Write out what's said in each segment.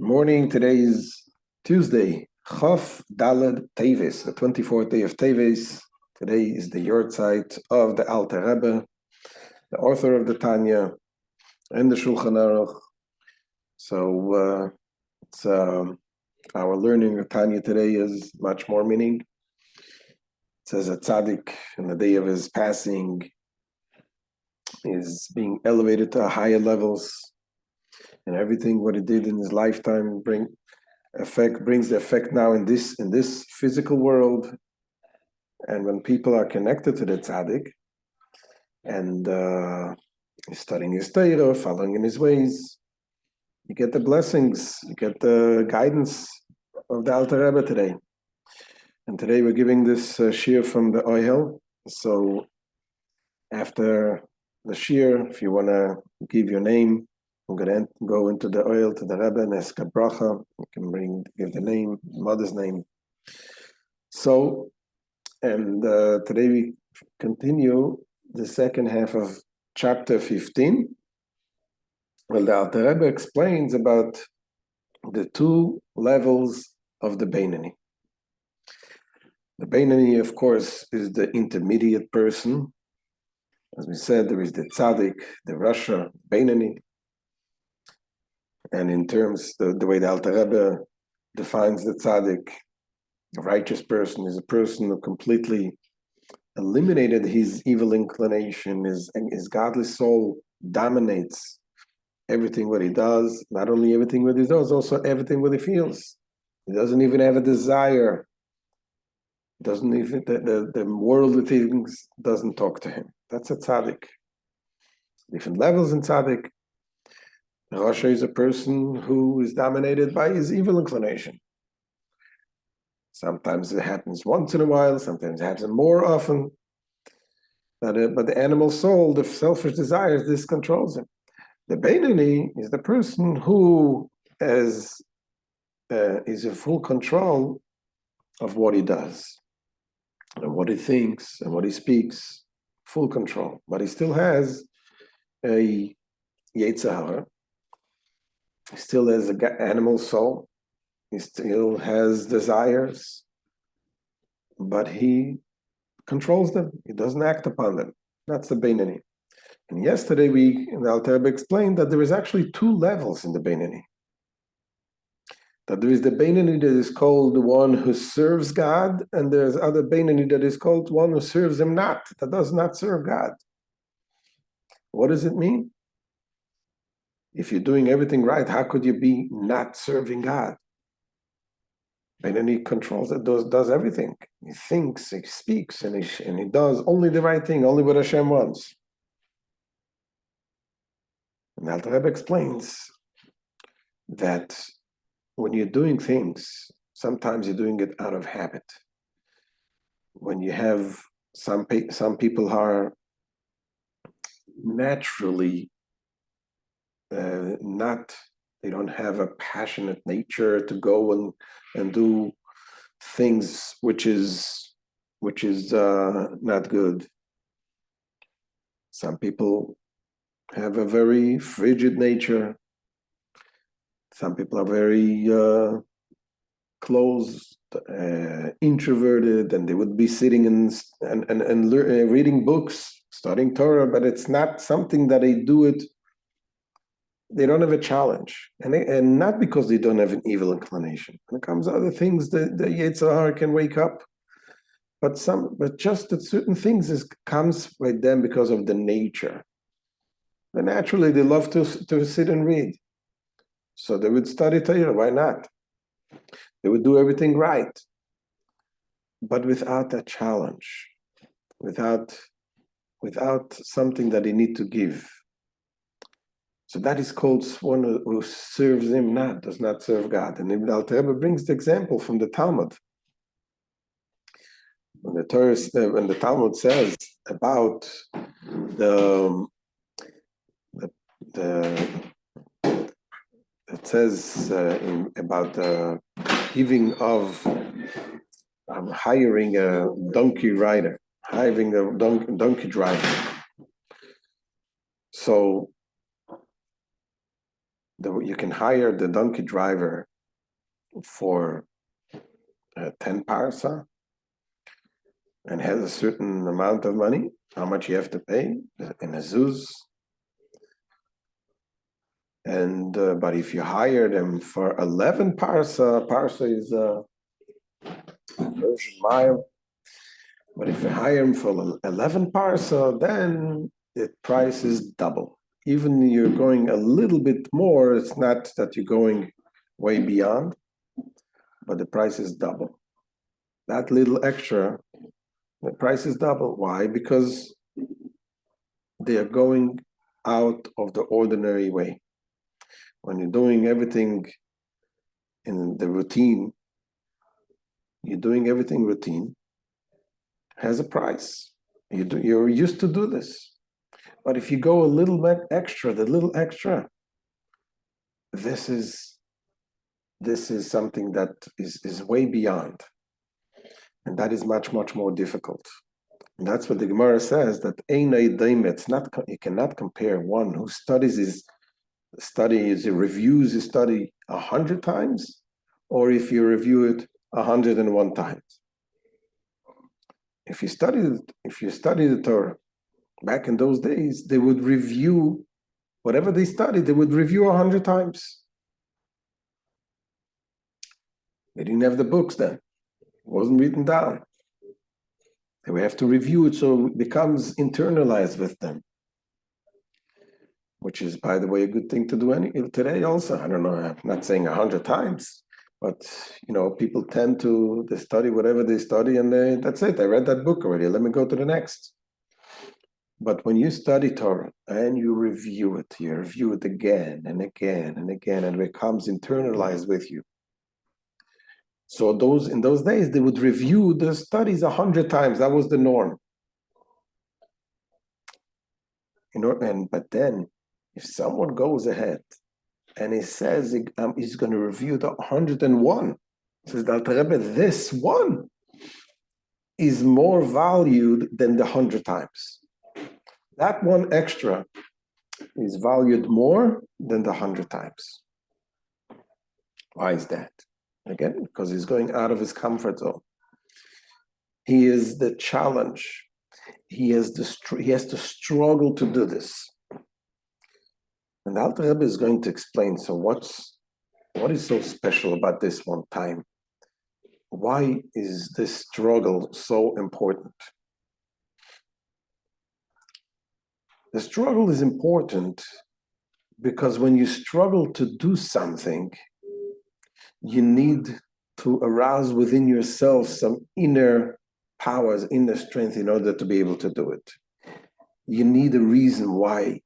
Morning. Today is Tuesday, Chaf Daled Teves, the 24th day of Teves. Today is the Yortzeit of the Alter Rebbe, the author of the Tanya and the Shulchan Aruch. So our learning of Tanya today is much more meaning. It says a tzaddik in the day of his passing is being elevated to higher levels, and everything what he did in his lifetime brings the effect now in this physical world. And when people are connected to the tzaddik and studying his Torah, following in his ways, you get the blessings, you get the guidance of the Alter Rebbe today. And today we're giving this shir from the Ohel. So after the shir, if you want to give your name, I'm going to go into the Ohel to the Rebbe and ask a bracha. You can give the name, mother's name. So, and today we continue the second half of chapter 15. Well, the Alter Rebbe explains about the two levels of the Beinani. The Beinani, of course, is the intermediate person. As we said, there is the tzaddik, the rasha, Beinani. And in terms, the way the Alter Rebbe defines the tzaddik, a righteous person is a person who completely eliminated his evil inclination. His godly soul dominates everything what he does, not only everything what he does, also everything what he feels. He doesn't even have a desire. Doesn't even the worldly things doesn't talk to him. That's a tzaddik. Different levels in tzaddik. The rasha is a person who is dominated by his evil inclination. Sometimes it happens once in a while, sometimes it happens more often. But the animal soul, the selfish desires, this controls him. The Beinani is the person who is in full control of what he does, and what he thinks, and what he speaks, full control. But he still has a Yetzer Hara. He still has an animal soul. He still has desires, but he controls them. He doesn't act upon them. That's the Beinani. And yesterday the Alter Rebbe explained that there is actually two levels in the Beinani. That there is the Beinani that is called the one who serves God, and there's other Beinani that is called one who serves him not, that does not serve God. What does it mean? If you're doing everything right, how could you be not serving God? Beinani controls it, does everything. He thinks, he speaks, and he does only the right thing, only what Hashem wants. And Alter Rebbe explains that when you're doing things, sometimes you're doing it out of habit. When you have some people are naturally they don't have a passionate nature to go and do things which is not good. Some people have a very frigid nature. Some people are very closed, introverted, and they would be sitting and reading books, studying Torah, but it's not something that they do it. They don't have a challenge, and not because they don't have an evil inclination. When it comes to other things, the Yetzer Hara can wake up, but just that certain things comes with them because of the nature. But naturally, they love to sit and read, so they would study Torah. Why not? They would do everything right, but without that challenge, without something that they need to give. So that is called one who serves him not, does not serve God. And Ibn Alter Rebbe brings the example from the Talmud. When the Talmud says about it says about the giving of hiring a donkey rider, hiring a donkey driver. So You can hire the donkey driver for 10 parsa and has a certain amount of money, how much you have to pay in a zuz. And but if you hire them for 11 parsa is a Persian mile. But if you hire them for 11 parsa, then the price is double. Even you're going a little bit more, it's not that you're going way beyond, but the price is double. That little extra, the price is double. Why? Because they are going out of the ordinary way. When you're doing everything in the routine, you're doing everything routine, has a price. You're used to do this. But if you go a little bit extra, this is something that is way beyond. And that is much, much more difficult. And that's what the Gemara says, that it's not, you cannot compare one who reviews his study 100 times, or if you review it 101 times. If you study the Torah, back in those days, they would review whatever they studied, they would review 100 times. They didn't have the books then. It wasn't written down. They would have to review it so it becomes internalized with them, which is, by the way, a good thing to do today also. I don't know, I'm not saying 100 times, but people tend to they study whatever they study and that's it. I read that book already. Let me go to the next. But when you study Torah and you review it again and again and again, and it becomes internalized with you. So in those days, they would review the studies 100 times. That was the norm. But then, if someone goes ahead and he says he's going to review the 101, says the Alter Rebbe, this one is more valued than the 100 times. That one extra is valued more than the 100 times. Why is that? Again, because he's going out of his comfort zone. He is the challenge. He has to struggle to do this. And the Alter Rebbe is going to explain, so what is so special about this one time? Why is this struggle so important? The struggle is important because when you struggle to do something, you need to arouse within yourself some inner powers, inner strength in order to be able to do it. You need a reason why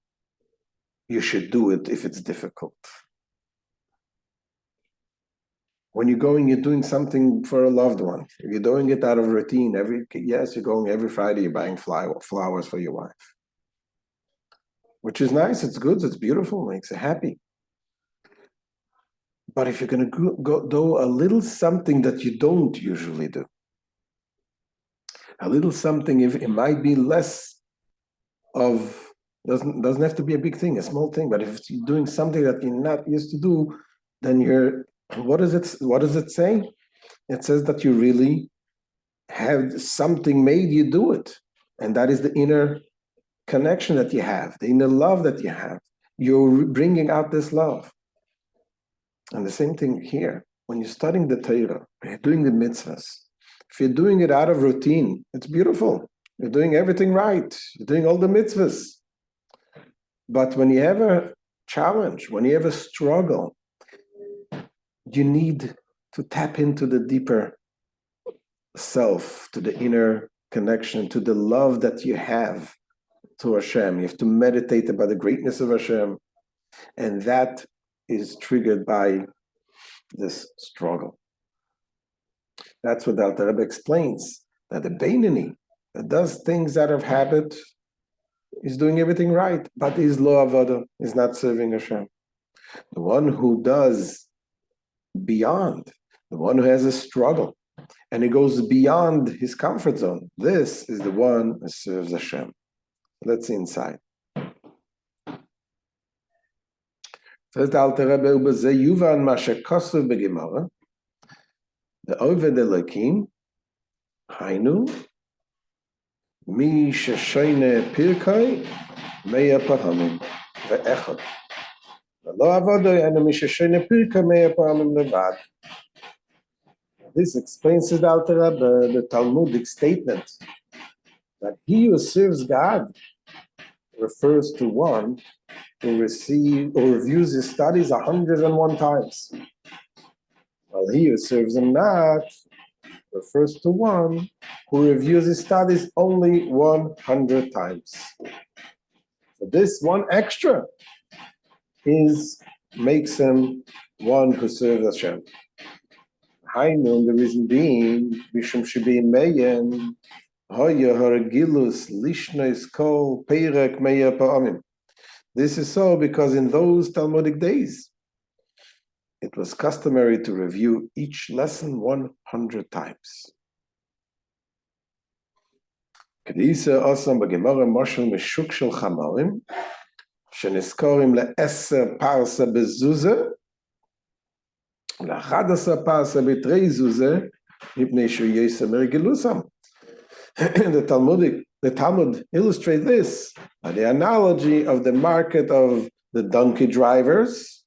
you should do it if it's difficult. When you're doing something for a loved one, if you're doing it out of routine, you're going every Friday, you're buying flowers for your wife. Which is nice, it's good, it's beautiful, makes you happy. But if you're going to go do a little something that you don't usually do, a little something, if it might be less of, doesn't have to be a big thing, a small thing, but if you're doing something that you're not used to do, then what does it say? It says that you really have something made you do it. And that is the inner connection that you have, the inner love that you have. You're bringing out this love. And the same thing here. When you're studying the Torah, when you're doing the mitzvahs, if you're doing it out of routine, it's beautiful. You're doing everything right. You're doing all the mitzvahs. But when you have a challenge, when you have a struggle, you need to tap into the deeper self, to the inner connection, to the love that you have to Hashem. You have to meditate about the greatness of Hashem. And that is triggered by this struggle. That's what the Alter Rebbe explains, that the Beinoni that does things out of habit is doing everything right, but his lo avoda is not serving Hashem. The one who does beyond, the one who has a struggle, and he goes beyond his comfort zone, this is the one who serves Hashem. Let's see inside. Says the Alter Rebbe, "Ubeze yuvan ma shekosav begemara, the Oved Elokim, hainu, mi sheshoine pirkei, meya pahamim, ve'echad. Lo avodo enu mi sheshoine pirkei, meya pahamim levad." This explains to the Alter Rebbe the Talmudic statement that he who serves God refers to one who reviews his studies 101 times, while he who serves him not refers to one who reviews his studies only 100 times. So this one extra makes him one who serves Hashem. Hainu, the reason being, Bishum Shibi Meyen, Hoya Haragilus Lishnois Kol Peirek Meya Pa'amim. This is so because in those Talmudic days, it was customary to review each lesson 100 times. Kedisa Osam B'Gemara Moshel Meshuk Shel Chamarim, Sheniskorim le'eser parsa bezuze, le'achadasa parsa b'trei zuze, mipnei shu yesem ergilusam. The Talmud illustrates this by the analogy of the market of the donkey drivers.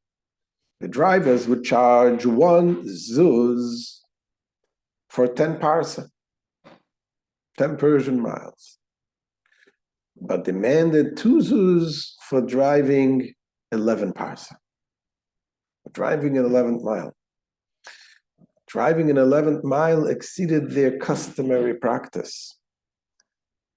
The drivers would charge 1 zuz for 10 parsa, 10 Persian miles, but demanded 2 zuz for driving 11 parsa, driving an 11th mile. Driving an 11th mile exceeded their customary practice.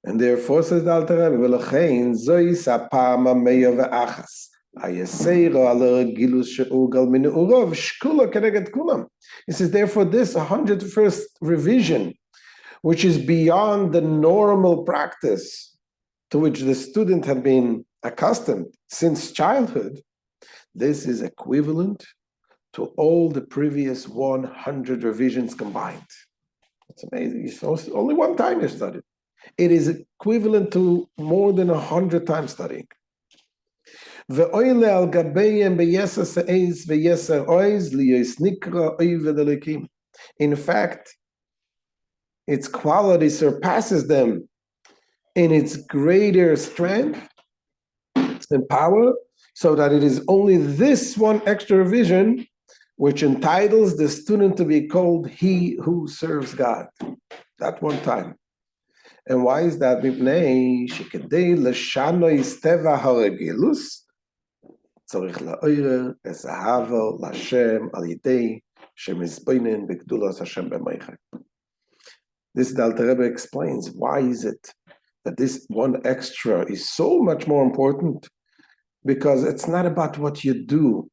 And therefore, says the Alter Rebbe, "V'lochein zoi sapama meya ve'achas, hayeseiro ala gilus she'ugal min urov shkula keneget kulam." He says, therefore, this 101st revision, which is beyond the normal practice to which the student had been accustomed since childhood, this is equivalent to all the previous 100 revisions combined. It's amazing. Only one time you studied. It is equivalent to more than 100 times studying. In fact, its quality surpasses them in its greater strength and power, so that it is only this one extra revision which entitles the student to be called he who serves God. That one time. And why is that? Mipnei shekedei leshano isteva haregilus tzorich la'oirer es ahava l'Hashem al yidei shemizbeinen b'gdulas Hashem b'meichai. This the Alter Rebbe explains. Why is it that this one extra is so much more important? Because it's not about what you do,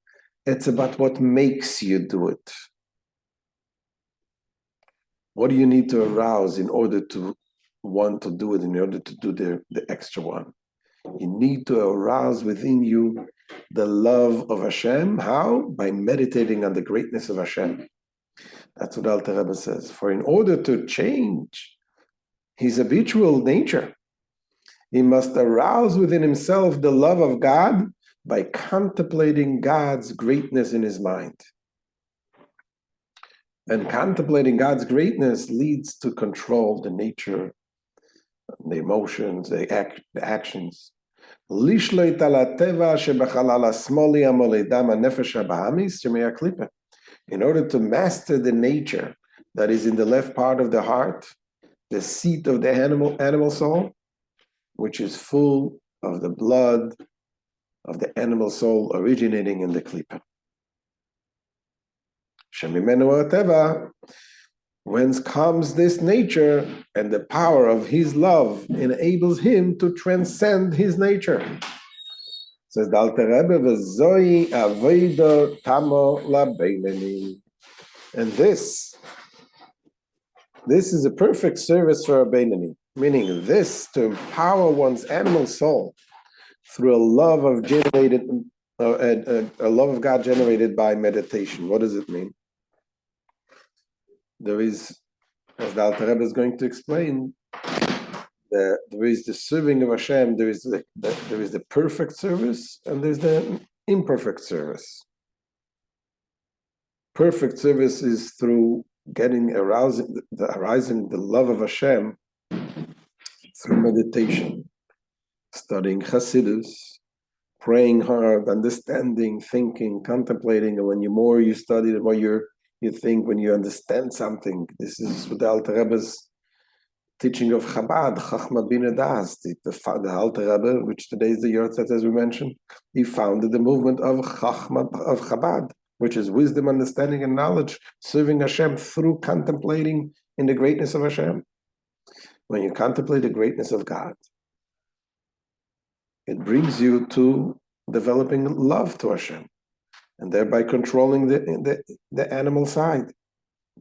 it's about what makes you do it. What do you need to arouse in order to want to do it, in order to do the extra one? You need to arouse within you the love of Hashem. How? By meditating on the greatness of Hashem. That's what Alter Rebbe says. For in order to change his habitual nature, he must arouse within himself the love of God by contemplating God's greatness in his mind. And contemplating God's greatness leads to control the nature, the emotions, the actions. In order to master the nature that is in the left part of the heart, the seat of the animal soul, which is full of the blood of the animal soul originating in the klipa. Whence comes this nature, and the power of his love enables him to transcend his nature. Says the Alter Rebbe, "V'zoi avodo tamo labeineni." And this is a perfect service for a beineni, meaning this to empower one's animal soul through a love of God generated by meditation. What does it mean? There is, as the Alter Rebbe is going to explain, there is the serving of Hashem. There is the perfect service, and there's the imperfect service. Perfect service is through arousing the love of Hashem through meditation, studying Chassidus, praying hard, understanding, thinking, contemplating, and when more you study, the more you think, when you understand something. This is what the Alter Rebbe's teaching of Chabad, Chachma Bina Das, the Alter Rebbe, which today is the Yortzeit, as we mentioned, he founded the movement of Chachma of Chabad, which is wisdom, understanding, and knowledge, serving Hashem through contemplating in the greatness of Hashem. When you contemplate the greatness of God, it brings you to developing love to Hashem, and thereby controlling the animal side.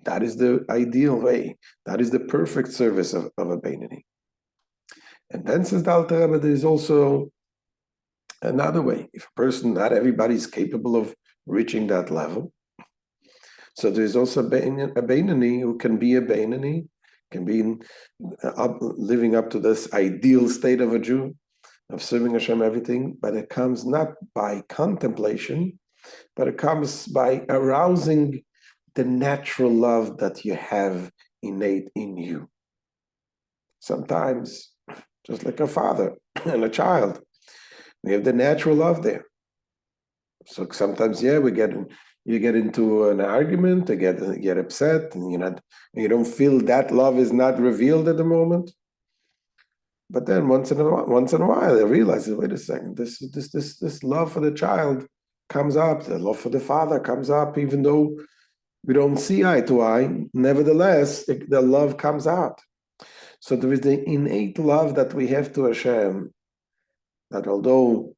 That is the ideal way. That is the perfect service of a Beinani. And then says the Alter Rebbe, there is also another way. If a person, not everybody is capable of reaching that level, so there is also a Beinani who can be a Beinani, can be living up to this ideal state of a Jew, of serving Hashem everything, but it comes not by contemplation, but it comes by arousing the natural love that you have innate in you. Sometimes, just like a father and a child, we have the natural love there. So sometimes, you get into an argument, you get upset, and you don't feel that love is not revealed at the moment. But then once in a while, they realize, wait a second, this love for the child comes up, the love for the father comes up, even though we don't see eye to eye. Nevertheless, the love comes out. So there is the innate love that we have to Hashem, that although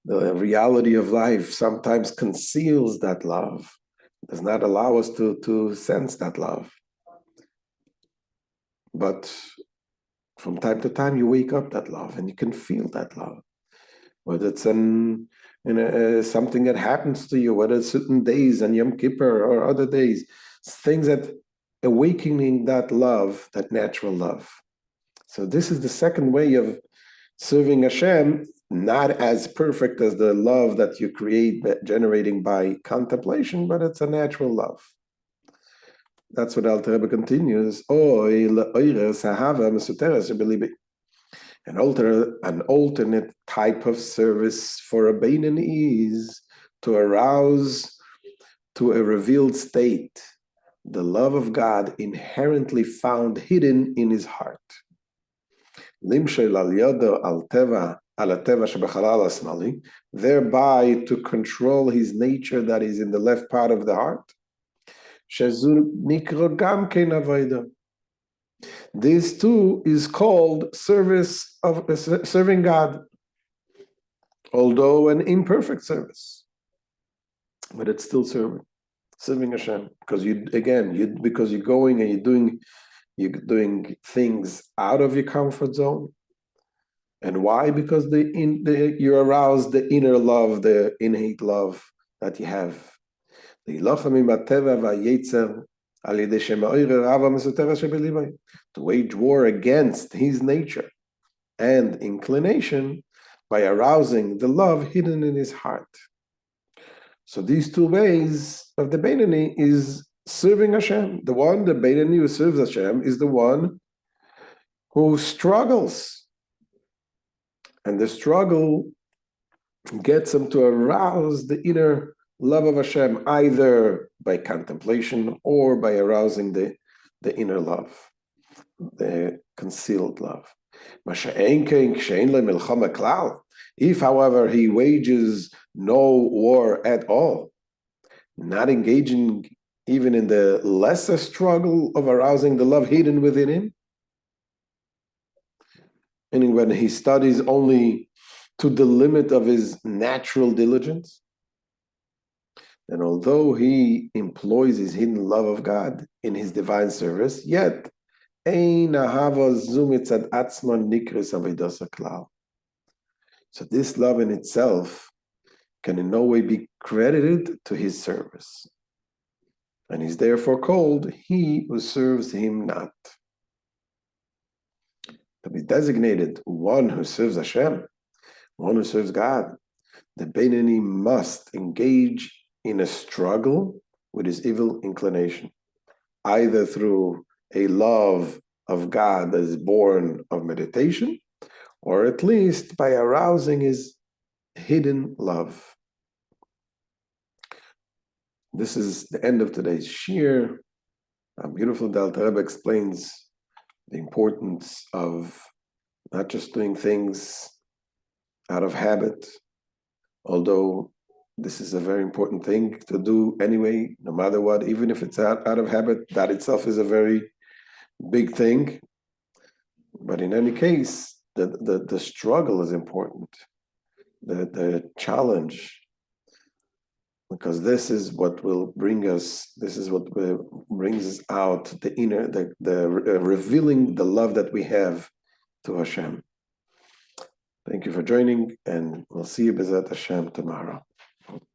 the reality of life sometimes conceals that love, does not allow us to sense that love. But from time to time, you wake up that love, and you can feel that love. Whether it's something that happens to you, whether it's certain days on Yom Kippur or other days, things that awakening that love, that natural love. So this is the second way of serving Hashem, not as perfect as the love that you create, generating by contemplation, but it's a natural love. That's what Alter Rebbe continues. An alternate type of service for a Beinani is to arouse to a revealed state the love of God inherently found hidden in his heart. Thereby to control his nature that is in the left part of the heart. This too is called serving God, although an imperfect service, but it's still serving Hashem, because because you're going and you're doing things out of your comfort zone. And why? Because you arouse the inner love, the innate love that you have. To wage war against his nature and inclination by arousing the love hidden in his heart. So these two ways of the Beinani is serving Hashem. The Beinani who serves Hashem is the one who struggles. And the struggle gets him to arouse the inner love of Hashem, either by contemplation or by arousing the inner love, the concealed love. If, however, he wages no war at all, not engaging even in the lesser struggle of arousing the love hidden within him, meaning when he studies only to the limit of his natural diligence, then although he employs his hidden love of God in his divine service, yet so this love in itself can in no way be credited to his service, and is therefore called he who serves him not. To be designated one who serves Hashem, one who serves God, the Beinoni must engage in a struggle with his evil inclination, either through a love of God that is born of meditation, or at least by arousing his hidden love. This is the end of today's shir. Beautiful the Alter Rebbe explains the importance of not just doing things out of habit, although this is a very important thing to do anyway, no matter what, even if it's out of habit, that itself is a very big thing. But in any case, the struggle is important, the challenge, because this is what will bring us, this is what brings out the inner, the revealing the love that we have to Hashem. Thank you for joining, and we'll see you B'ezrat Hashem tomorrow.